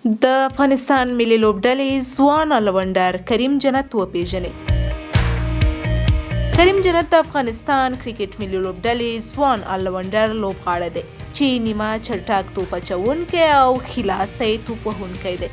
د افغانستان ملي لوبډلې ځوان الونډر کریم جنت وپیژنئ. کریم جنت د افغانستان کرکټ ملي لوبډلې ځوان الونډر لوبغاړی دی چې نیمه چټک توپ اچوونکی او خلاصی توپ وهونکی دی.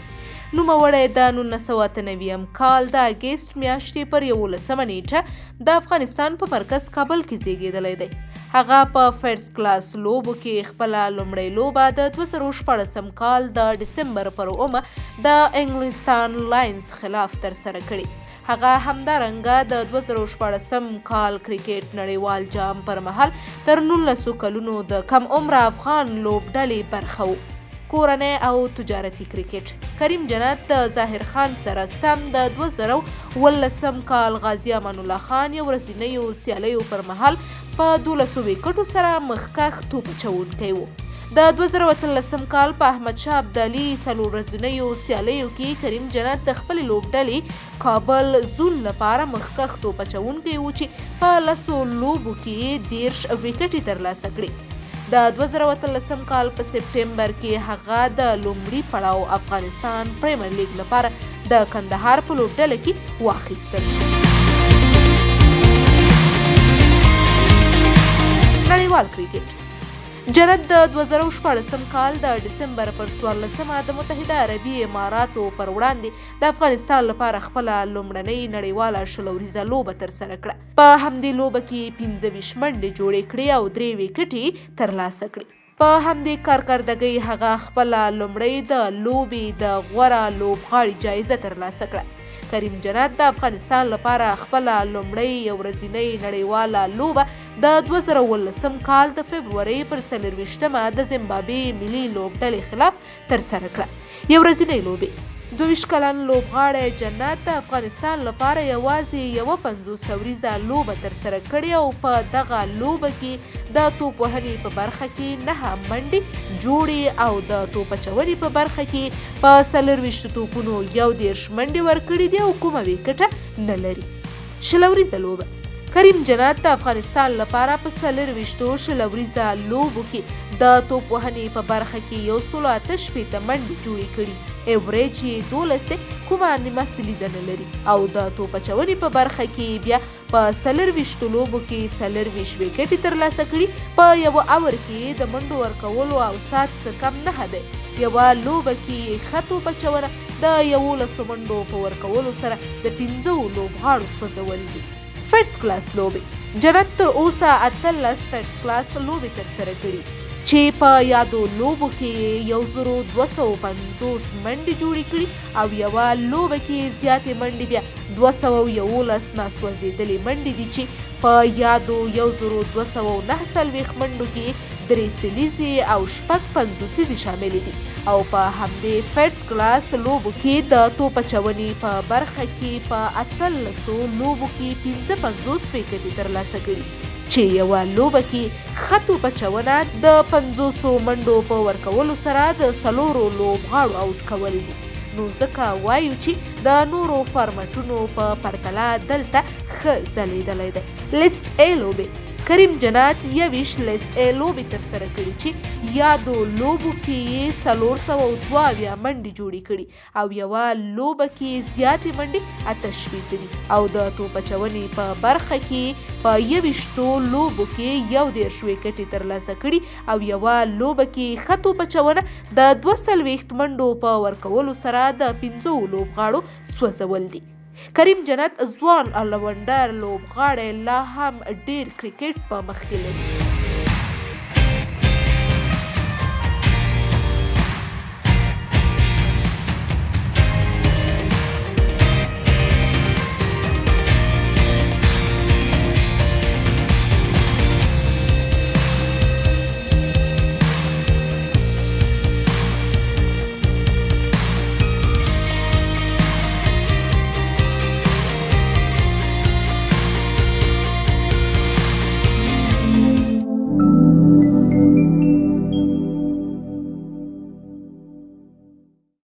نوموړی د 1998 کال د اګست میاشتې پر 11 نیټه د افغانستان په مرکز کابل کې زیږیدلی دی. هغه په فرست کلاس لوبو کې خپله لومړۍ لوبه د 2014 کال د ډسمبر پر 9 د انګلستان لاینز خلاف ترسره کړې. هغه همدارنګه د 2014 کال کرکټ نړیوال جام پر مهال تر 19 کلونو د کم عمره افغان لوبډلې برخه و. کورنۍ او تجارتي کرکټ کریم جنت د ظاهر خان سره سم د 2018 کال غازي امان الله خان یو ورځنیو سیالیو پر مهال په 12 ویکټو سره مخکښ توپ اچوونکی و. د 2018 کال په احمد شاه ابدالي 4 ورځنیو سیالیو کې کریم جنت د خپلې لوبډلې کابل زون لپاره مخکښ توپ اچوونکی و چې په 10 لوبو کې 10 ویکټې ترلاسه کړې. د 2018 کال په سپټمبر کې هغه د لومړي پړاو افغانستان پریمیر لیګ لپاره د کندهار په لوبډله کې واخیستل شو. نړیوال کرکټ جنت د 2014 کال د ډسمبر پر 14 د متحده عربي اماراتو پر وړاندې د افغانستان لپاره خپله لومړنۍ نړیواله شلوریزه لوبه ترسره کړه. په همدې لوبه کې 25 منډې جوړې کړې او 3 ویکټې ترلاسه کړې. په همدې کارکردګۍ هغه خپله لومړۍ د لوبې د غوره لوبغاړي جایزه ترلاسه کړه. کریم جنت د افغانستان لپاره خپله لومړۍ یو ورځنۍ نړیواله لوبه د 2019 کال د فبرورۍ پر 24 د زیمبابوې ملي لوبډلې خلاف ترسره کړه. یو ورځنۍ لوبې 22 کلن لوبغاړی جنت د افغانستان لپاره یوازې یوه 50 وریزه لوبه ترسره کړې او په دغه لوبه کې د توپ وهنې په برخه کې 9 منډې جوړې او د توپ اچونې په برخه کې په 24 توپونو 11 منډې ورکړې دي او کومه ویکټه نه لري. شلوریزه لوبه کریم جنت د افغانستان لپاره په 24 شلوریزه لوبو کې د توپ وهنې په برخه کې 168 منډې جوړې کړي، ایوریج یې 12 کومه نیمه سلیزه نه لري او د توپ اچونې په برخه کې بیا په 24 لوبو کې 24 ویکټې ترلاسه کړي. په یوه اور کې د منډو ورکولو او سات څه کم نه دی. یوه لوبه کې ښه توپ اچونه د 11 منډو په ورکولو سره د 15 لوبغاړو سوځول دي. فرست کلاس لوبې جنت تر اوسه 18 فرست کلاس لوبې ترسره کړي چې په یادو لوبو کې 1250 منډې جوړې کړي او یوه لوبه کې زیاتې منډې بیا 211 ناسوځېدلې منډې دي چې په یادو 1249 منډو کې 3 سلیزې او 50 شاملې دي او په همدې فرست کلاس لوبو کې د توپ اچونې په برخه کې په 18 لوبو کې 55 ویکټې ترلاسه کړي چې یوه لوبه کې ښه توپ اچونه د 50 منډو په ورکولو سره د 4 لوبغاړو اوټ کول دي. نو ځکه وایو چې د نورو فارمټونو په پرتله دلته ښه ځلیدلی دی. لیست ای لوبې کریم جنت 21 لیست ای لوبې ترسره کړي چې یادو لوبو کې یې 422 منډې جوړې کړي او یوه لوبه کې زیاتې منډې 28 دي او د توپ اچونې په برخه کې په 21 لوبو کې 11 ویکټې ترلاسه کړي او یوه لوبه کې ښه توپ اچونه د 42 منډو په ورکولو سره د 15 لوبغاړو سوځول دي. کریم جنت ځوان الونډر لوبغاړی لا هم ډیر کرکټ په مخ کې لري.